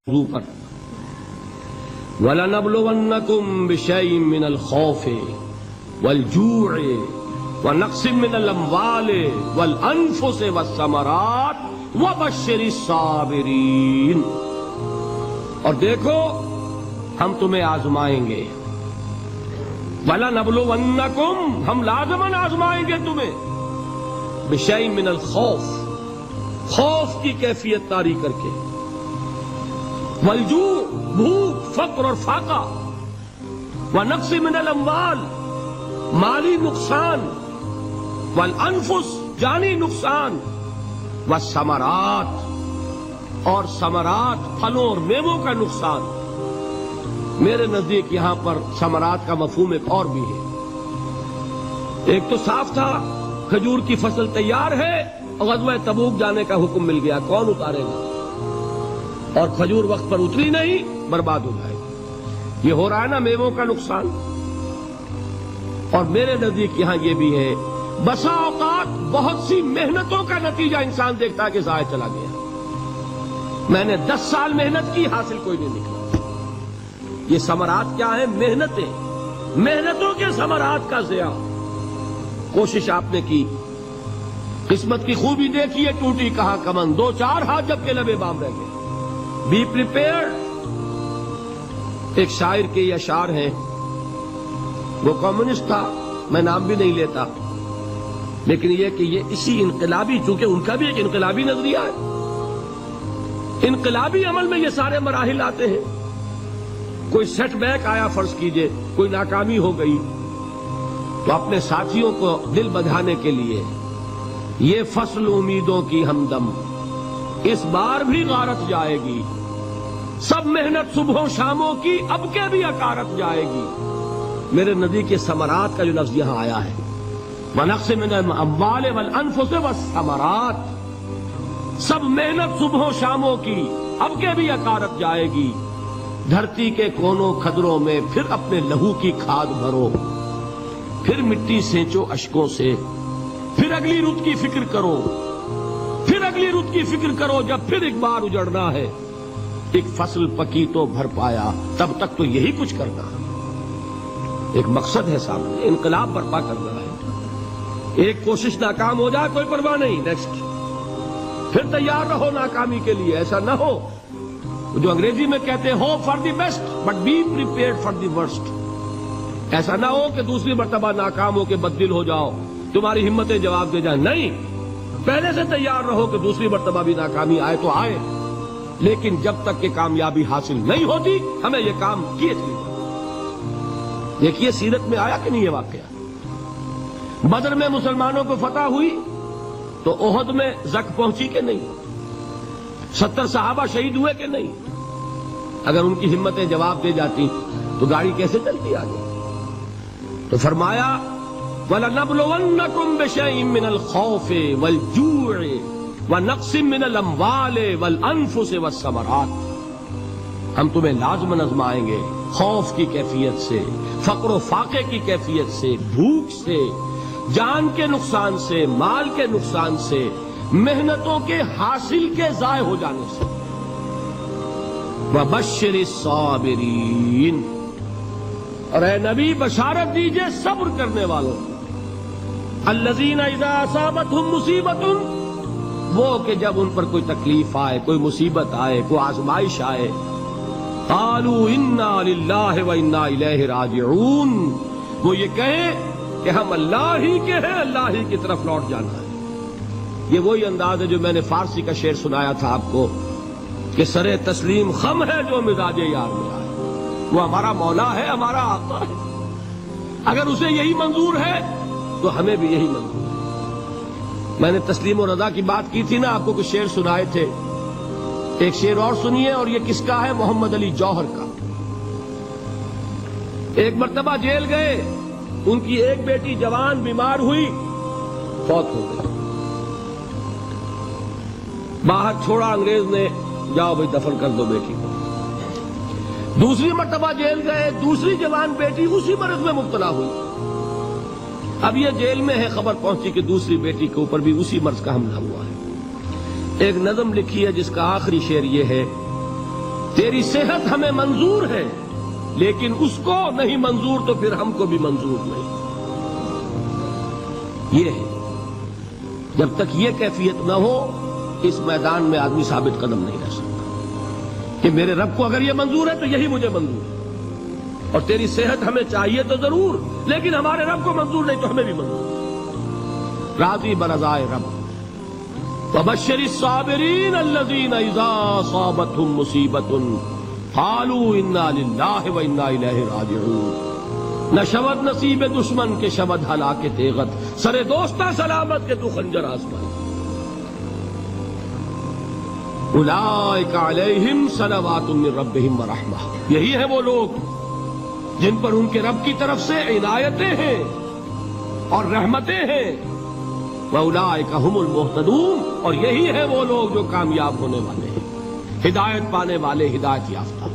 پر وَلَنَبْلُوَنَّكُمْ بِشَيْءٍ مِّنَ الْخَوْفِ وَالْجُوعِ وَنَقْصٍ مِّنَ الْأَمْوَالِ وَالْأَنفُسِ وَالثَّمَرَاتِ وَبَشِّرِ الصَّابِرِينَ۔ اور دیکھو ہم تمہیں آزمائیں گے، وَلَنَبْلُوَنَّكُمْ ہم لازماً آزمائیں گے تمہیں، بِشَيْءٍ مِّنَ الْخَوْفِ خوف کی کیفیت طاری کر کے، والجوع بھوک فقر اور فاقہ، ونقص من الاموال مالی نقصان، والانفس جانی نقصان، والثمرات اور ثمرات پھلوں اور میووں کا نقصان۔ میرے نزدیک یہاں پر ثمرات کا مفہوم ایک اور بھی ہے۔ ایک تو صاف تھا کھجور کی فصل تیار ہے اور غزوہ تبوک جانے کا حکم مل گیا، کون اتارے گا؟ اور کھجور وقت پر اتری نہیں، برباد ہو جائے گی۔ یہ ہو رہا ہے نا میووں کا نقصان۔ اور میرے نزدیک یہاں یہ بھی ہے، بسا اوقات بہت سی محنتوں کا نتیجہ انسان دیکھتا ہے کہ ضائع چلا گیا، میں نے 10 سال محنت کی، حاصل کوئی نہیں نکلا۔ یہ ثمرات کیا ہیں؟ محنتوں کے ثمرات کا ضیاع۔ کوشش آپ نے کی، قسمت کی خوبی دیکھیے، ٹوٹی کہاں کمن، 2-4 ہاتھ جب کے لبے بام رہ گئے۔ Be prepared. ایک شاعر کے یہ اشعار ہیں، وہ کمیونسٹ تھا، میں نام بھی نہیں لیتا، لیکن یہ کہ یہ اسی انقلابی، چونکہ ان کا بھی ایک انقلابی نظریہ ہے، انقلابی عمل میں یہ سارے مراحل آتے ہیں۔ کوئی سیٹ بیک آیا فرض کیجئے، کوئی ناکامی ہو گئی، تو اپنے ساتھیوں کو دل بدھانے کے لیے یہ فصل امیدوں کی ہمدم اس بار بھی غارت جائے گی، سب محنت صبحوں شاموں کی اب کے بھی اکارت جائے گی۔ میرے نزدیک یہ ثمرات کا جو لفظ یہاں آیا ہے، وَنَقْصٍ مِّنَ الْأَمْوَالِ وَالْأَنفُسِ وَالثَّمَرَاتِ، سب محنت صبحوں شاموں کی اب کے بھی اکارت جائے گی۔ دھرتی کے کونوں کھدروں میں پھر اپنے لہو کی کھاد بھرو، پھر مٹی سینچو اشکوں سے، پھر اگلی رت کی فکر کرو، پھر اگلی رت کی فکر کرو، جب پھر ایک بار اجڑنا ہے۔ ایک فصل پکی تو بھر پایا، تب تک تو یہی کچھ کرنا ہے۔ ایک مقصد ہے سامنے، انقلاب برپا کرنا ہے۔ ایک کوشش ناکام ہو جائے کوئی پرواہ نہیں، نیکسٹ، پھر تیار رہو ناکامی کے لیے۔ ایسا نہ ہو جو انگریزی میں کہتے ہیں hope for the best but be prepared for the worst. ایسا نہ ہو کہ دوسری مرتبہ ناکام ہو کے بددل ہو جاؤ، تمہاری ہمتیں جواب دے جائیں، نہیں، پہلے سے تیار رہو کہ دوسری مرتبہ بھی ناکامی آئے تو آئے، لیکن جب تک کہ کامیابی حاصل نہیں ہوتی ہمیں یہ کام کیے چلے۔ دیکھیے سیرت میں آیا کہ نہیں یہ واقعہ؟ بدر میں مسلمانوں کو فتح ہوئی تو احد میں زک پہنچی کہ نہیں؟ 70 صحابہ شہید ہوئے کہ نہیں؟ اگر ان کی ہمتیں جواب دے جاتی تو گاڑی کیسے چلتی آگے؟ تو فرمایا وَلَنَبْلُوَنَّكُمْ بِشَيْءٍ مِّنَ الْخَوْفِ وَالْجُوعِ وَنَقْصٍ مِّنَ الْأَمْوَالِ وَالْأَنفُسِ وَالثَّمَرَاتِ۔ ہم تمہیں لازماً آزمائیں گے، خوف کی کیفیت سے، فقر و فاقے کی کیفیت سے، بھوک سے، جان کے نقصان سے، مال کے نقصان سے، محنتوں کے حاصل کے ضائع ہو جانے سے۔ وَبَشِّرِ الصَّابِرِينَ، اور اے نبی بشارت دیجئے صبر کرنے والوں، الذین اذا اصابتہم مصیبت، وہ کہ جب ان پر کوئی تکلیف آئے، کوئی مصیبت آئے، کوئی آزمائش آئے، قالوا انا للہ وانا الیہ راجعون، وہ یہ کہیں کہ ہم اللہ ہی کے ہیں، اللہ ہی کی طرف لوٹ جانا ہے۔ یہ وہی انداز ہے جو میں نے فارسی کا شعر سنایا تھا آپ کو کہ سرے تسلیم خم ہے جو مزاج یار میں آئے۔ وہ ہمارا مولا ہے، ہمارا آقا ہے، اگر اسے یہی منظور ہے تو ہمیں بھی یہی منظور ہے۔ میں نے تسلیم و رضا کی بات کی تھی نا، آپ کو کچھ شعر سنائے تھے، ایک شعر اور سنیے، اور یہ کس کا ہے؟ محمد علی جوہر کا۔ ایک مرتبہ جیل گئے، ان کی ایک بیٹی جوان بیمار ہوئی، فوت ہو گئی، باہر چھوڑا انگریز نے، جاؤ بھائی دفن کر دو بیٹی کو۔ دوسری مرتبہ جیل گئے، دوسری جوان بیٹی اسی مرض میں مبتلا ہوئی، اب یہ جیل میں ہے، خبر پہنچی کہ دوسری بیٹی کے اوپر بھی اسی مرض کا حملہ ہوا ہے۔ ایک نظم لکھی ہے جس کا آخری شعر یہ ہے تیری صحت ہمیں منظور ہے لیکن اس کو نہیں منظور تو پھر ہم کو بھی منظور نہیں. یہ ہے. جب تک یہ کیفیت نہ ہو اس میدان میں آدمی ثابت قدم نہیں رہ سکتا کہ میرے رب کو اگر یہ منظور ہے تو یہی مجھے منظور ہے. اور تیری صحت ہمیں چاہیے تو ضرور لیکن ہمارے رب کو منظور نہیں تو ہمیں بھی منظور. راضی برضائے رب. وبشر الصابرین الذین اذا اصابتهم مصیبۃ قالوا انا للہ وانا الیہ راجعون. نہ شود نصیب دشمن کے شود ہلاک تیغت سر دوستہ سلامت کے تو خنجر آسمان. اولئک علیہم صلوات من ربہم ورحمہ. یہی ہے وہ لوگ جن پر ان کے رب کی طرف سے عنایتیں ہیں اور رحمتیں ہیں. وَأُولَٰئِكَ هُمُ الْمُهْتَدُونَ. اور یہی ہے وہ لوگ جو کامیاب ہونے والے ہیں, ہدایت پانے والے, ہدایت یافتہ.